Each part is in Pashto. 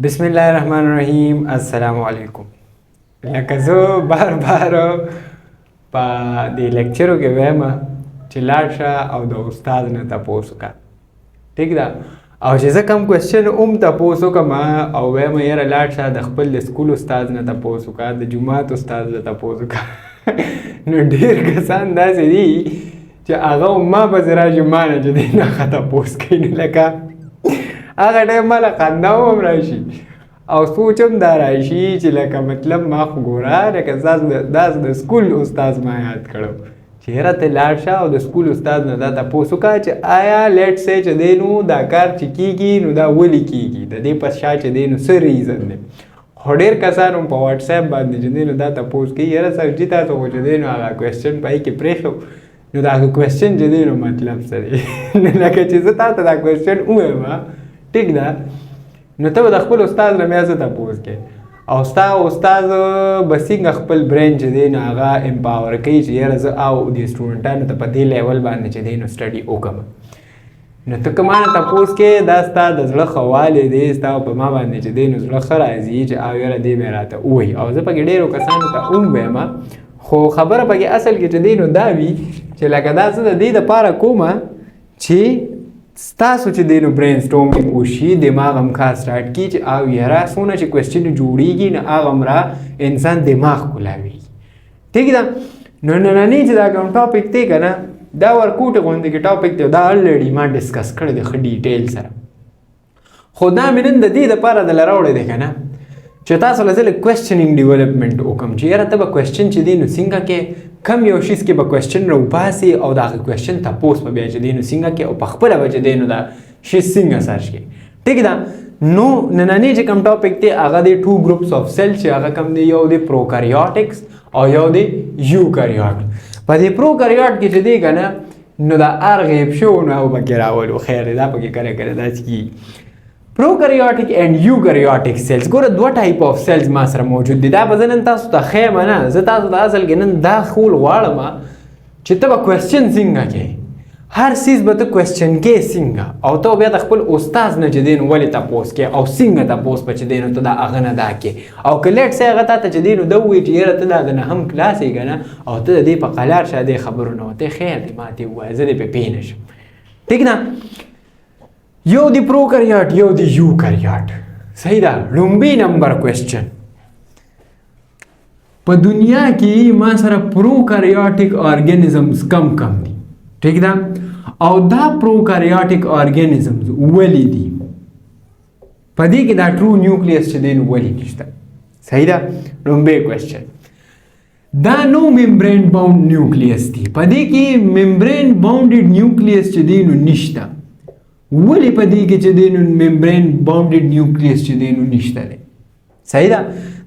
بسم الله الرحمن الرحیم. السلام علیکم. لکه زه بار په دې لیکچرو کې وایم چې لاړ شه او د استاد نه تپوس وکړه. ټیک ده؟ او چې زه کوم کوېسچن هم تپوس وکړم او وایم یاره لاړ شه د خپل د سکول استاد نه تپوس وکړه، د جومات استاد نه تپوس وکړه، نو ډېر کسان داسې دي چې هغه ما پسې راشي ما نه چې دی نه ښه تپوس کوي. نو لکه هغه ټایم ماله خندا هم راشي او سوچ هم دا راشي چې لکه مطلب ما خو ګوره لکه داسې د سکول استاد ما یاد کړو چې یاره ته لاړ شه او د سکول استاد نه دا تپوس وکړه چې آیا لیټ سې چې دی نو دا کار چې کېږي نو دا ولې کېږي، د دې په شا چې دی نو څه ریزن دی. خو ډېر کسان هم په واټساپ باندې چې دی نو دا تپوس کوي یاره سر جي تاسو خو چې دی نو هغه کوېسچن پای کې پرېښو نو دا کوېسچن چې دی نو مطلب څه دی. لکه چې زه تا ته دا کوېسچن ووایم ټیک ده نو ته به د خپل استاد نه بیا څه تپوس کوې او ستا استاد به څنګه خپل برین چې دی نو هغه امپاور کوي چې یاره زه او دې سټوډنټانو ته په دې لیول باندې چې دی نو سټډي وکړم. نو ته که ما نه تپوس کوې دا ستا د زړه ښه والی دی، ستا په ما باندې چې دی نو زړه ښه راځي چې او یاره دې مې راته ووایي او زه پکې ډېرو کسانو ته هم وایم، خو خبره پکې اصل کې چې دی نو دا وي چې لکه دا زه د دې دپاره کومه چې ستاسو چې دی نو برین سټورمینګ وشي، دماغ هم کار سټارټ کړي چې او یاره څونه چې کوېسچن جوړېږي نو هغه همرا انسان دماغ کولاویږي. ټیک ده؟ نو نننی چې دا کوم ټاپک دی که نه دا ورکوټې غوندې کې ټاپک دی، دا الریډي ما ډسکس کړی دی ښه ډیټیل سره، خو دا مې نن د دې دپاره دله راوړی دی که نه چې تاسو له زه لږ کوېسچنینګ ډیولپمنټ وکړم چې یاره ته به کوېسچن چې دی نو څنګه کې کم یو شیز کې به کوېسچن راوباسي او د هغه کوېسچن تپوس به بیا چې دی نو څنګه کې او په خپله به چې دی نو دا شیز څنګه سرچ کړي. ټیک ده؟ نو نننی چې کوم ټاپک دی هغه دی 2 groups of cells چې هغه کوم دی، یو دی پروکاریوټکس او یو دی یوکاریوټ. په دې پروکاریوټ کې چې دی که نه نو دا هر غیب شو نو او پکې راولو خیر دی دا پکې کله کله داسې کېږي. پروکاریوټک اینډ یوکاریوټک سیلز ګوره دوه ټایپ آف سیلز ما سره موجود دي. دا به زه نن تاسو ته ښیم نه، زه تاسو ته اصل کې نن دا ښول غواړم چې ته به کوېسچن څنګه کوې، هر څیز به ته کوېسچن کوې څنګه او ته بیا د خپل استاد نه چې دی نو ولې تپوس کوې او څنګه تپوس به چې دی نو ته د هغه نه دا کوې او که لیټ سې هغه تا ته چې دی نو ده ووایي چې یاره ته دا د نهم کلاس یې که نه او ته د دې په قلار شه دې خبرو نه وتې خیر دی ما دې ووایه زه دې پې پوه نه شم. ټیک ده؟ یو دی پروکاریوټ یو دی یوکاریوټ. صحیح ده؟ لومبی نمبر کوېسچن په دنیا کې ما سره پروکاریوټک آرګینزمز کم دي. ټیک ده؟ او دا پروکاریوټک آرګینزمز ولې دي؟ په دې کې دا ټرو نیوکلیس چې دی نو ولې نشته؟ صحیح ده؟ لومبی کوېسچن دا نو ممبرین باونډ نیوکلیس دی، په دې کې ممبرین باونډډ نیوکلیس چې دی نو نشته. ولې په دې کې چې دی نو ممبرین باونډډ نیوکلیس چې دی نو نشته دی؟ صحیح ده؟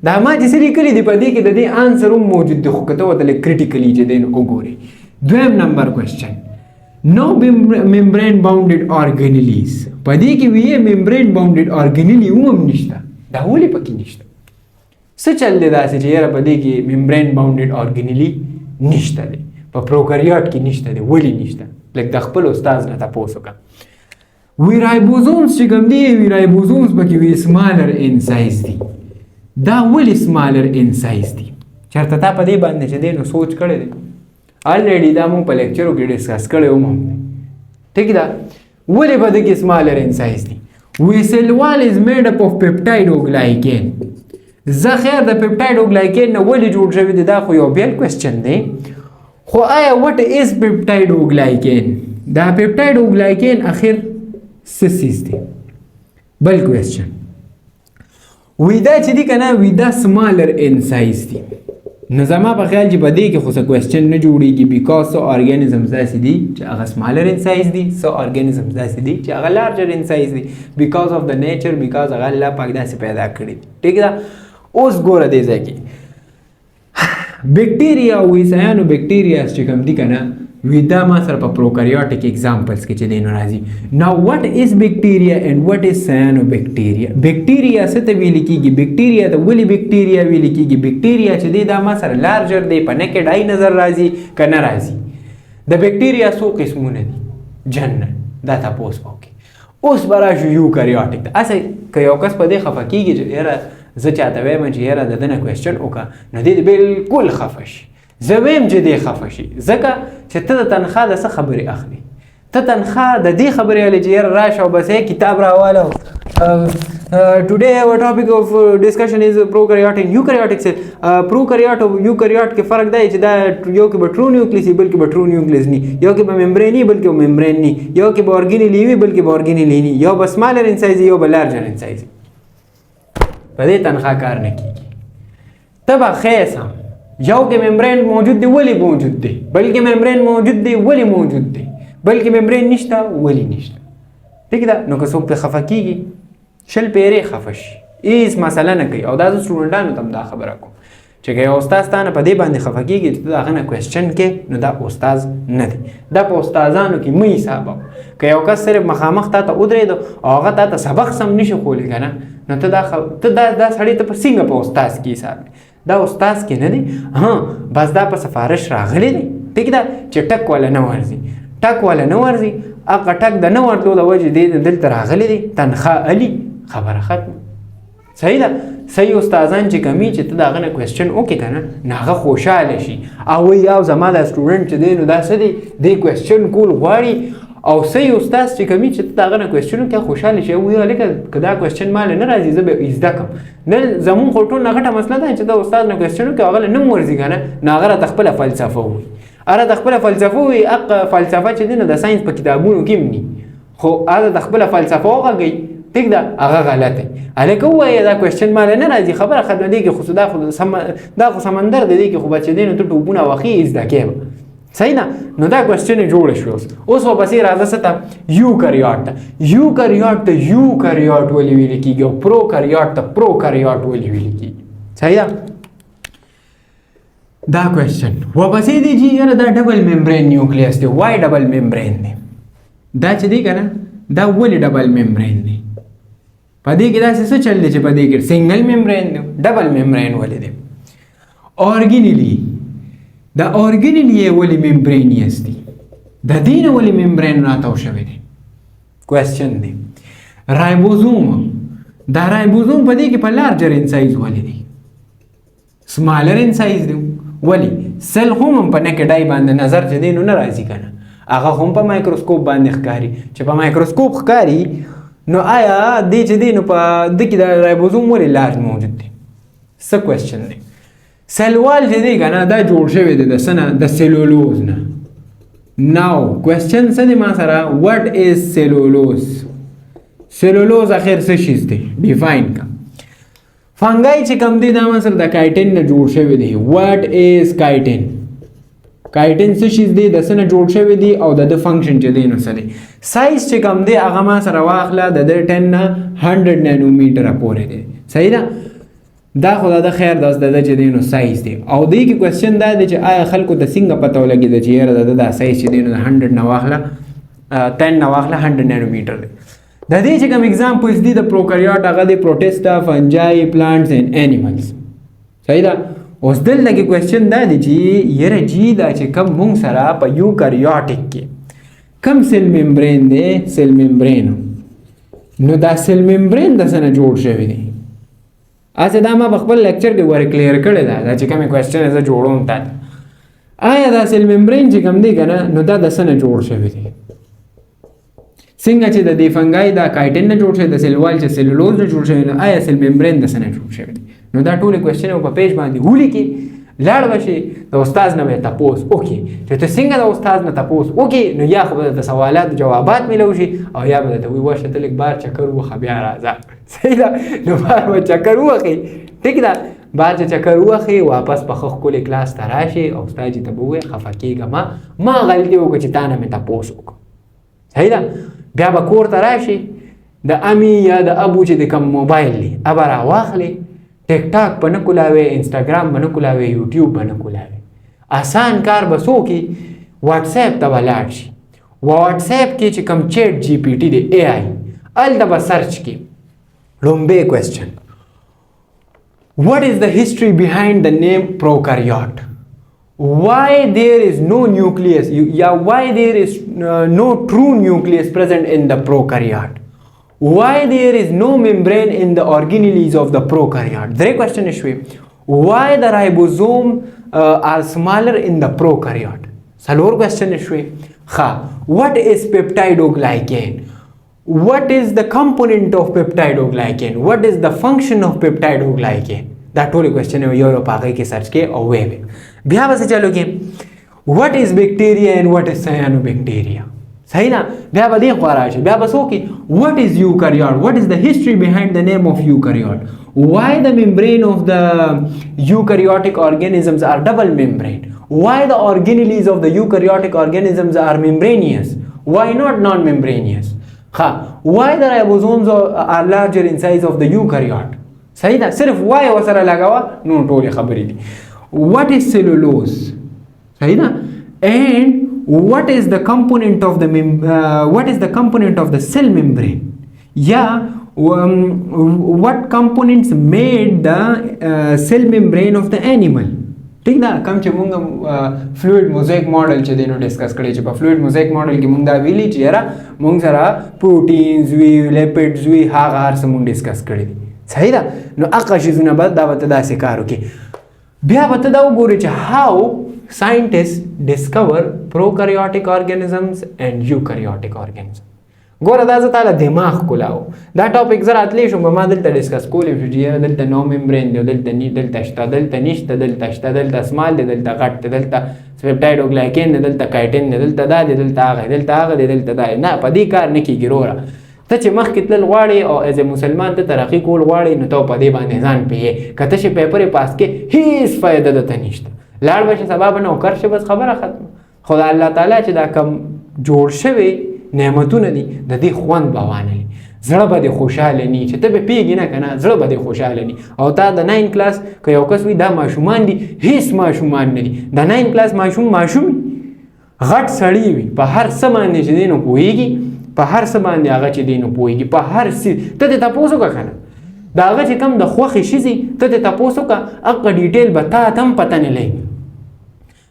دا ما چې څه لیکلي دي په دې کې د دې آنسر هم موجود دی، خو که ته ورته لږ کریټیکلي چې دی نو وګورې. دویم نمبر کوېسچن نو ممبرین باونډډ آرګنیلیز، په دې کې ویې ممبرین باونډډ آرګنیلي هم نشته. دا ولې پکې نشته؟ څه چل دی داسې چې یاره په دې کې ممبرین باونډډ آرګنیلي نشته دی، په پروکاریوټ کې نشته دی، ولې نشته؟ لږ د خپل استاد نه تپوس وکړه. وی رایبوزومز چې کوم دی وی رایبوزومز پکې وی سمالر ان سایز دي. دا ولې سمالر ان سایز دي؟ چېرته تا په دې باندې چې دی نو سوچ کړی دی؟ الریډي دا مونږ په لیکچرو کې ډسکس کړی هم دی. ټیک ده؟ ولې په دې کې سمالر ان سایز دي؟ وی سیل وال از میډ اپ اف پیپټاید او گلایکین. زه خیر د پیپټاید او گلایکین نه ولې جوړ شوی دی دا خو یو بیل کوېسچن دی، خو آیا وټ از پیپټاید او گلایکین؟ دا پیپټاید او گلایکین اخر څه څیز دی؟ بل کوېسچن وی دا چې دی که نه وی دا سمالر ان سایز دی. نو زما په خیال چې په دې کې خو څه کوېسچن نه جوړېږي بیکاز څه آرګینزمز داسې دي چې هغه سمالر ان سایز دي، څه آرګینزمز داسې دي چې هغه لارجر ان سایز دي بیکاز آف د نیچر، بیکاز هغه الله پاک داسې پیدا کړي دي. ټیک ده؟ اوس ګوره دې ځای کې بیکټیریا وی سایانو بیکټیریاز چې کوم دي که نه وی دا ما سره په پروکاریوټک اگزامپلز کې چې دی نو راځي. ناو وټ از بیکټیریا اینډ وټ از سایانو بیکټیریا؟ بیکټیریا څه ته ویل کېږي؟ بیکټیریا ته ولې بیکټیریا ویل کېږي؟ بیکټیریا چې دی دا ما سره لارجر دی، په نیکډ آی نظر راځي که نه راځي؟ د بیکټیریا څو قسمونه دي؟ جنرال دا تپوس وکړي. اوس به راشو یوکریوټیک ته. هسې که یو کس په دې خفه کېږي چې یاره زه چاته وایم چې یاره د ده نه کوېسچن وکړه نو دې بالکل خفه شي. زه وایم چې دې خفه شي ځکه چې ته د تنخوا د څه خبرې اخلي. ته تنخوا د دې خبرې اخلي چې یاره راشه او بس کتاب راواله. Today our topic of discussion is prokaryote and eukaryotes. Prokaryote او eukaryote کې فرق دی چې دا یو کې به ټرو نیوکلیس وي بلکې به ټرو نیوکلیس نه، یو کې به ممبرین وي بلکې ممبرین نه، یو کې به اورګینیل وي بلکې به اورګینیل نه، یو به سمالر ان سایز یو به لارجر ان سایز. په دې تنخوا کار نه کیږي. ته به خیس هم یو کې ممبرین موجود دی ولی موجود دی، بلکې ممبرین موجود دی ولی موجود دی، بلکې ممبرین نشته ولی نشته. ٹھیک ده؟ نو که څوک پرې خفه کیږي شل پیرې خفه شي هیڅ مسله نه کوي. او دا زه سټوډنټانو ته هم دا خبره کوم چې که یو استاد تا نه په دې باندې خفه کېږي چې ته د هغه نه کوېسچن کې نو دا استاد نه دی. دا په استادانو کې مه حسابوه. که یو کس صرف مخامخ تا ته ودرېدو او هغه تا ته سبق سم نشي ښوولی که نه نو ته دا سړی ته په څنګه په استاد کې حساب دی. دا استاد کې نه دی. بس دا په سفارش راغلی دی. ټیک ده چې ټک والا نه ورځي، ټک والا نه ورځي، هغه ټک د نه ورتلو د وجې دی دلته راغلی دی، تنخوا علي، خبره ختمه. صحیح ده؟ صحیح استادان چې کمی چې ته د هغه نه کوېسچن وکړې که نه نو هغه خوشحاله شي او وایي یو زما دا سټوډنټ چې دی نو دا څه دی دی کوېسچن کول غواړي. او صحیح استاد چې کمی چې ته د هغه نه کوېسچن وکړې خوشحاله شي او وایي هلکه که دا کوېسچن ماله نه راځي زه به زده کړم. نن زمونږ خو ټول نه غټه مسله ده چې د استاد نه کوېسچن وکړې هغه له نه ورځي که نه نو هغه راته خپله فلسفه وایي. هغه د خپله فلسفه وایي. هغه فلسفه چې دی نو د ساینس په کتابونو کې هم ني خو هغه د خپله فلسفه وغږوي. ټیک ده؟ هغه غلط دی. هلکه ووایه دا کوېسچن ماله نه راځي خبره ختمه دی کې خو دا خو سمندر دی دی کې خو بچې دی نو ته ټوپونه واخلې زده کې به. صحیح ده؟ نو دا کوېسچن یې جوړه شوې اوس واپسې راځه څه ته یوکریوټ ته. یوکریوټ ته یوکریوټ ولې ویل کېږي او پروکریوټ ته پروکریوټ ولې ویل کېږي. صحیح ده؟ دا کوېسچن واپسې دی چې یاره دا ډبل ممبرین نیوکلیس دی. وای ډبل ممبرین دی؟ دا چې دی که نه دا ولې ډبل ممبرین دی؟ په دې کې داسې څه چل دی چې په دې کې سنګل ممبرین دی؟ ډبل ممبرین ولې دی؟ اورګینیلي دا اورګینیل یې ولې ممبرینیس دی؟ د دې نه ولې ممبرین راتاو شوی دی؟ کوېسچن دی. رایبوزوم دا رایبوزوم په دې کې په لارجر ان سایز ولې دی؟ سمالر ان سایز دی ولی؟ سل هم په نکډای باندې نظر چې دی نو نه راځي که نه هغه هم په مایکروسکوپ باندې ښکاري. چې په مایکروسکوپ ښکاري نو آیا دی چې دی نو په ده کې د رایبوزوم ولې لارج موجود دی؟ څه کوېسچن دی؟ سلوال چې دی که نه دا جوړ شوی دی د څه نه؟ د سلولوز نه. ناو کوېسچن څه دی ما سره؟ وټ از سلولوز؟ سلولوز اخر څه شیز دی؟ ډیفاین کا. فنګای چې کم دی دا ما سره د کایټین نه جوړ شوی دی. وټ از کایټین؟ کایټین څه شیز دی؟ د څه نه جوړ شوی دی او د ده فنکشن چې دی نو څه دی؟ سایز چې کم دی هغه ما سره واخله د ده 10 نه 100 نانومیټره پورې دی. صحیح ده؟ دا خو د خیر داس د ده چې دی نو سایز دی. او دې کې کوېسچن دا دی چې آیا خلکو ته څنګه پته ولګېده چې یاره د ده دا سایز چې دی نو د 100 نه واخله 10 نه واخله 100 نانومیټر دی. د دې چې کوم اگزامپلز دي د پروکریوټ هغه دی پروټسټا، فنجای، پلانټس اینډ انیملز. صحیح ده؟ اوس دلته کې کوېسچن دا دی چې یاره جی دا چې کوم مونږ سره په یوکریوټیک کې کم سیل ممبرین دی؟ سیل ممبرین. نو دا سیل ممبرین د څه نه جوړ شوی دی؟ هسې دا ما په خپل لیکچر کې ور کلیر کړی ده دا چې کومې کوېسچن زه جوړوم تا ته. آیا دا سیل ممبرین چې کوم دی که نه نو دا د څه نه جوړ شوی دی؟ څنګه چې د دې فنګای دا کایټین نه جوړ شوی د سلوال چې سلولوز نه جوړ شوی نو آیا سیل ممبرین د څه نه جوړ شوی دی؟ نو دا ټولې کوېسچن په پیج باندې ولیکې لاړ به شي د استاد نه به یې تپوس وکړي چې ته څنګه د استاد نه تپوس وکړي نو یا خو به د سوالاتو جوابات میلو شي او یا به درته وایي ورشه ته لږ بار چکر ووهه بیا راځه. صحیح ده؟ نو بار به چکر ووهې. ټیک ده؟ بار چې چکر ووهې واپس په ښه ښکلې کلاس ته راشې او استاد جي ته به ووایې خفه کېږه ما غلطي وکړه چې تا نه مې تپوس وکړه. صحیح ده؟ بیا به کور ته راشي د امی یا د ابو چې د کوم موبایل دی ابه راواخلې ټیک ټاک به نه کولاوې، انسټاګرام به نه کولاوې، یوټیوب به نه کولاوې. آسان کار به څو کې واټساپ ته به لاړ شي. واټساپ کې چې کوم چیټ جی پی ټي دی اے آی هلته به سرچ کې لومبی کوېسچن what is the history behind the name prokaryote? Why there is no nucleus? Why there is no true nucleus present in the prokaryote? why there is no membrane in the organelles of the prokaryote. درې کوېسچن شوي. why the ribosome are smaller in the prokaryote. څلور کوېسچن شوي. what is peptidoglycan. what is the component of peptidoglycan. what is the function of peptidoglycan. دا ټول کوېسچن یو په هغې کې سرچ کې او ویې بیا به څه چلو کې what is bacteria and what is cyanobacteria. صحیح ده. بیا به دې خوا راشي. بیا به څه وکړي what is eukaryote. what is the history behind the name of eukaryote. why the membrane of the eukaryotic organisms are double membrane. why the organelles of the eukaryotic organisms are membranous. why not non-membranous. why the ribosomes are larger in size of the eukaryote. صحیح ده. صرف why وسره لګاوه نو ټولې خبرې دي. what is cellulose. صحیح ده. and what is the component of the cell membrane. what components made the cell membrane of the animal. ٹھیک ده. کوم چې مونږ فلوئډ موزیک ماډل چې دی نو ډسکس کړی چې په فلوئډ موزیک ماډل کې مونږ دا ویلي چې یاره مونږ سره پروټینز وي لیپډز وي هغه هر څه مونږ ډسکس کړي دي. صحیح ده. نو هغه شیزونه به دا به ته داسې کار وکړي. بیا به ته دا وګورې چې how scientists discover prokaryotic organisms and eukaryotic organisms. ګوره دا زه تاله دماغ کولاو. دا ټاپک زه راتلی شم ما دلته ډسکس کولی شو چې یاره دلته نو ممبرین دی دلته شته دلته نشته دلته شته دلته سمال دی دلته غټ دی دلته پپټایډوګلایکین دی دلته کایټین دی دلته دا دی دلته هغه دی دلته هغه دی دلته دا نه په دې کار نه کېږي وروره. ته چې مخکې تلل غواړې او ایز ا مسلمان ته ترقي کول غواړې نو ته په دې باندې ځان پوهې. که ته چې پیپر یې پاس کې هېڅ فایده درته نشته. لاړ به شي سبا به نوکر شي بس خبره ختمه. خو د الله تعالی چې دا کم جوړ شوی نعمتونه دي د دې خوند به وانه لي. زړه به دې خوشحاله ني چې ته به پوهېږي نه که نه زړه به دې خوشحاله ني. او تا د 9 کلاس که یو کس وي دا ماشومان دي هېڅ ماشومان نه دي. د 9 کلاس ماشوم غټ سړی وي په هر څه باندې چې دی نو پوهېږي په هر څه باندې هغه چې دی نو پوهېږي په هر څه. ته دې تپوس وکړه که نه د هغه چې کوم د خوښې شي ته دې تپوس وکړه هغه ډیټیل به تا ته هم پته نه لګي.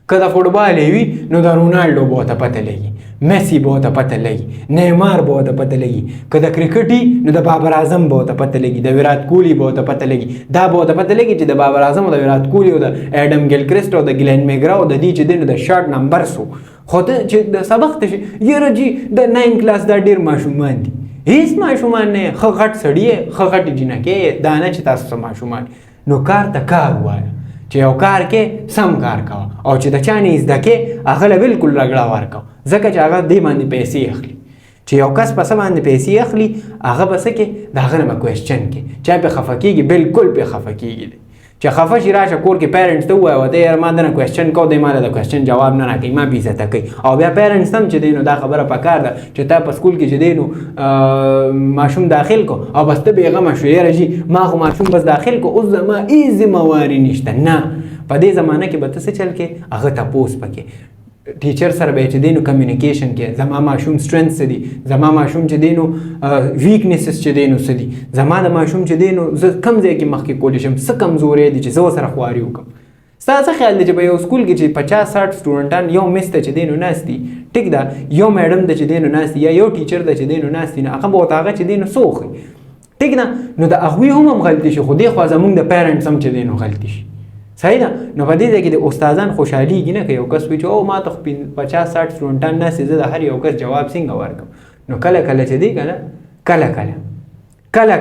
که د فوټبال وي نو د رونالډو به ورته پته لګي میسی به ورته پته لګي نیمار به ورته پته لګي. که د کرکټ نو د بابر اعظم به ورته پته لګي د ویرات کوهلي به ورته پته لګي. دا به ورته پته لګي چې د بابر اعظم او د ویرات کوهلي او د ایډم ګیلکرسټ او د ګلین میګرا او د دې چې دی نو د شارټ نمبر سو. خو ته چې د سبق ته شي یاره جي د 9 کلاس دا ډېر ماشومان دي. هېڅ ماشومان نه ښه غټ سړي ښه غټ جینکې دا نه چې تاسو څه ماشومان. نو کار ته کار ووایه چې یو کار کې سم کار کوه او چې د چا نه زده کې هغه له بالکل رګړه ورکوه ځکه چې هغه دې باندې پیسې اخلي. چې یو کس په څه باندې پیسې اخلي هغه به څه کې د هغه نه به کوېسچن کې چا پې خفه کېږي بالکل پې خفه کېږي. چې خفه شي راشه کور کې پیرنټس ته ووایه ورته یاره ما دنه کوېسچن کو دی ما د کوېسچن جواب نه راکوي ما بې عزته کوي. او بیا پیرنټس هم چې دی نو دا خبره پکار ده چې تا په سکول کې چې دی نو ماشوم داخل کو او بس ته بېغمه شو یاره جي ما خو ماشوم بس داخل کو اوس زما هېڅ ذمهواري نشته. نه په دې زمانه کې به ته څه چل کې هغه تپوس پکې ټیچر سره به چې دی نو کمیونیکیشن کې زما ماشوم سټرنث څه دي زما ماشوم چې دی نو ویکنیسز چې دی نو څه دي زما د ماشوم چې دی نو زه کوم ځای کې مخکې کولی شم څه کمزورۍ دي چې زه ورسره خواري وکړم. ستا څه خیال دی چې په یو سکول کې چې 50-60 سټوډنټان یو میس ته چې دی نو ناست دي ټیک ده یو میډم ته چې دی نو ناست دي یا یو ټیچر ته چې دی نو ناست دي نو هغه به ورته هغه چې دی نو څه وښي ټیک ده نو د هغوی هم غلطي شي خو دې خوا زمونږ د پیرنټس هم چې دی نو غلطي شي. صحیح ده. نو په دې ځای کې د استادان خوشحالېږي نه که یو کس وي چې او ما ته 50-60 سټوډنټان ناست دي زه د هر یو کس جواب څنګه ورکړم. نو کله کله چې دی که نه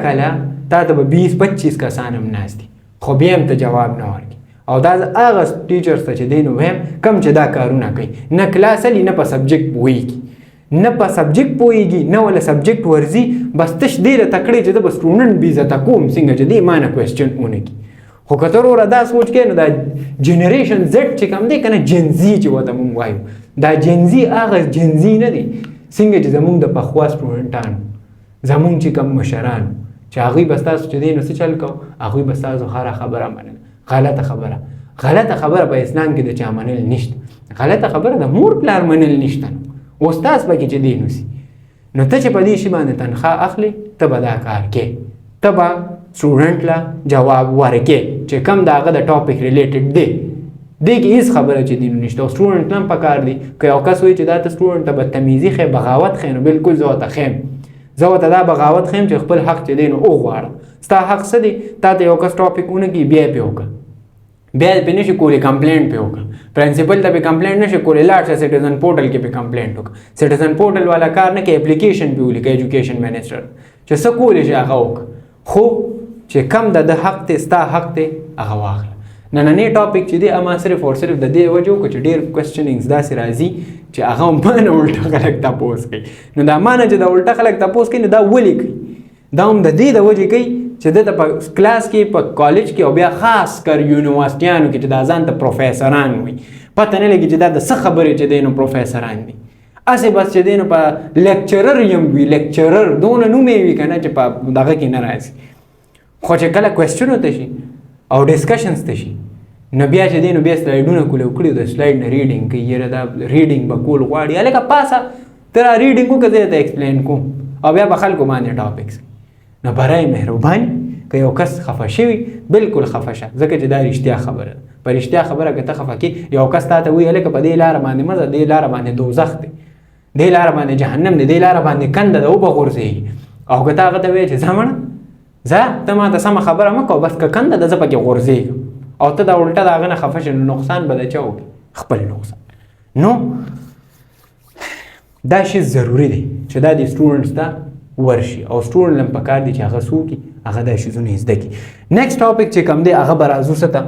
کله تا ته به 20-25 کسان هم ناست دي خو بیا هم ته جواب نه ورکړي. او دا هغه ټیچرس ته چې دی نو ویم کم چې دا کارونه کوي نه کلاس هلي نه په سبجیکټ پوهېږي نه په سبجیکټ پوهېږي نه ولا سبجیکټ ورځي بس تش دې راته کړی چې زه به سټوډنټ بې عزته کوم څنګه چې دی ما نه کوېسچن ونه کړي. خو که ته وروره دا سوچ کوې نو دا جنریشن زیډ چې کوم دی که نه جنزي چې ورته مونږ وایو دا جنزي هغه جنزي نه دی څنګه چې زمونږ د پخوا سټوډنټانو زمونږ چې کوم مشران چې هغوی به ستاسو چې دی نو څه چل کوو هغوی به ستاسو هره خبره منل. غلطه خبره په اسلام کې د چا منل نشته. غلطه خبره د مور پلار منل نشته. نو استاد پکې چې دی نو سي نو ته چې په دې شي باندې تنخواه اخلي ته به دا کار کې ته به سټوډنټ له جواب ورکې چې کم د هغه د ټاپک ریلیټډ دی دې کې هېڅ خبره چې دی نو نشته. او سټوډنټ هم پکار دی که یو کس وایي چې دا ته سټوډنټ ته بدتمیزي ښیې بغاوت ښیې نو بلکل زه ورته ښیم زه ورته دا بغاوت ښیم چې خپل حق چې دی نو وغواړه. ستا حق څه دی؟ تا ته یو کس ټاپک ونکړي بیا یې پرې وکړه، بیا یې پرې نشي کولی کمپلینټ پرې وکړه، پرنسپل ته پرې کمپلینټ نشي کولی، لاړ شه سټیزن پورټل کې پرې کمپلینټ وکړه. سټیزن پورټل والا کار نه کوي، اپلیکیشن پرې ولیکه ایجوکیشن منسټر چې څه کولی شي هغه وکړه، خو چې کم د حق دی ستا حق دی هغه واخله. نننی ټاپک چې دی اما صرف او صرف د دې وجه وکړو چې ډېر کوېسچنینګز داسې راځي چې هغه هم ما نه الټه خلک تپوس کوي. نو دا ما نه چې د الټه خلک تپوس کوي نو دا ولې کوي؟ دا هم د دې د وجې کوي چې دلته په کلاس کې په کالج کې او بیا خاص کر یونیورسټیانو کې چې دا ځان ته پروفیسران وي، پته نه لګي چې دا د څه خبرې چې دی نو پروفیسران دي. هسې بس چې دی نو په لیکچرر یم وي، لیکچرر دونه نوم یې وي که نه چې په دغه کې نه راځي. خو چې کله کوېسچنو ته شي او ډسکشنز ته شي نو بیا چې دی نو بیا سلایډونه کولو کړي د سلایډ نه ریډینګ کوي، یاره دا ریډینګ به کول غواړي، هلکه پاسه ته را ریډینګ وکړه زه ته ایکسپلین کوم او بیا به خلکو باندې ټاپکس. نو برای مهرباني که یو کس خفه شوي بالکل خفه شه، ځکه چې دا رښتیا خبره ده. په رښتیا خبره که ته خفه کړې یو کس تا ته وایي هلکه په دې لاره باندې مه ځه، دې لاره باندې دوزخ دی، دې لاره باندې جهنم دی، دې لاره باندې کنده ده وبه غورځېږي، او که ته هغه ته وایې چې ځه مړه ځه ته ما ته سمه خبره مه کوه، بس که کنده ده زه پکې غورځېږم او ته دا الټه د هغه نه خفه شې نو نقصان به د چا وکړي؟ خپل نقصان. نو دا شی ضروري دی چې دا د سټوډنټس ته ورشي او سټوډنټ هم پکار دی چې هغه څه وکړي، هغه دا شیزونه زده کړي. نیکسټ ټاپک چې کوم دی هغه به راځو څه ته؟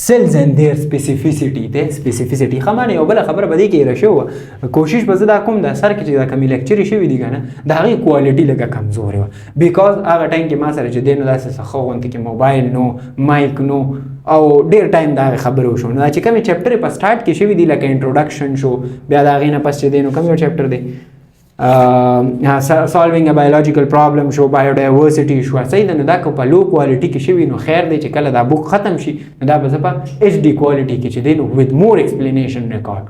سیلز اینډ دیر سپیسیفیسیټي دی. سپیسیفیسیټي ښه معنی یو بله خبره به دې کې ایره شوې وه، کوشش به زه دا کوم د سر کې چې دا کمې لیکچرې شوي دي که نه د هغې کوالټي لږه کمزورې وه، بیکاز هغه ټایم کې ما سره چې دی نو داسې څه ښه غوندې کې موبایل نو، مایک نو، او ډېر ټایم د هغې خبرې وشو. نو دا چې کومې چپټرې په سټارټ کې شوي دي لکه انټروډکشن شو، بیا د هغې نه پس چې دی نو کوم یو چپټر دی solving a biological problem شو، biodiversity شو، صحیح ده. نو دا که په لو کوالټي کې شوي نو خیر دی چې کله دا بک ختم شي نو دا به زه په HD کوالټي کې چې دی نو with more explanation ریکارډ،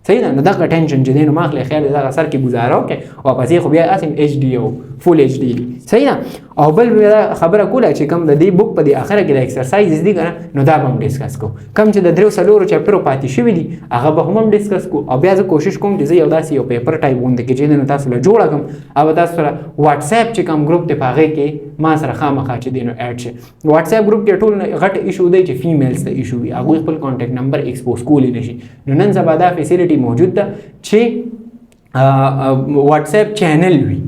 صحیح ده. نو دغه ټینشن چې دی نو ماخلی خیر دی دغه سر کې ګزاره وکړئ او پسې خو بیا هسې HD او فول HD دي، صحیح ده. او بل بیا خبره کوله چې کوم د دې بک په دې اخره کې د ایکسرسایزز دي که نه نو دا به هم ډسکس کوو، کوم چې د 3-4 چپټرو پاتې شوي دي هغه به هم ډسکس کوو. او بیا زه کوشش کوم چې زه یو داسې یو پیپر ټایپ غوندې کې چې دی نو تاسو له جوړه کړم او تاسو سره واتساپ چې کوم ګروپ دی په هغې کې ما سره خامخا چې دی نو اډ شي. واتساپ ګروپ کې ټول غټ ایشو دی چې فیمیلز ته ایشو وي، هغوی خپل کانټیکټ نمبر ایکسپوز کولی نه شي. نو نن سبا دا فیسیلیټي موجود ده چې واتساپ چینل وي،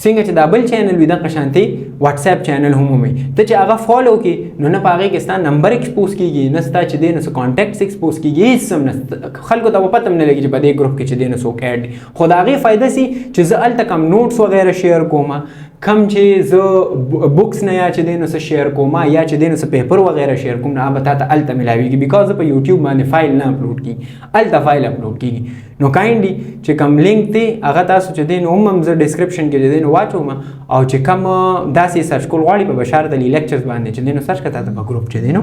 څنګه چې دا بل چینل وي دغه شانتې واتساپ چینل هم وي، ته چې هغه فالو کړي نو نه په هغې کې ستا نمبر ایکسپوز کېږي، نه ستا چې دی نو څه کانټیکټس ایکسپوز کېږي، هېڅ هم نه، خلکو ته به پته هم نه لګي چې په دې ګروپ کې چې دی نو څوک اډ دي. خو د هغې فایده سي چې زه هلته کم نوټس وغیره شیر کوم، کم چې زه بکس نه یا چې دی نو څه شیر کوم یا چې دی نو څه پیپر وغیره شیر کوم نو هغه به تا ته هلته میلاویږي، بیکاز زه په یوټیوب باندې فایل نه اپلوډ کېږي، هلته فایل اپلوډ کېږي. نو کایندلی چې کوم لینک دی هغه تاسو چې دی نو هم زه ډسکرپشن کې چې دی نو واچوم، او چې کوم داسې سرچ کول غواړي په بشارت علي لیکچرز باندې چې دی نو سرچ کړه تا ته په ګروپ چې دی نو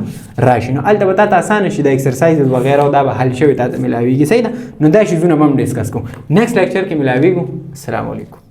راشي، نو هلته به تا ته اسانه شي د ایکسرسایزز وغیره او دا به حل شوي تا ته میلاویږي، صحیح ده. نو دا شیزونه به هم ډسکس کوو، نیکسټ لیکچر کې میلاویږو. السلام علیکم.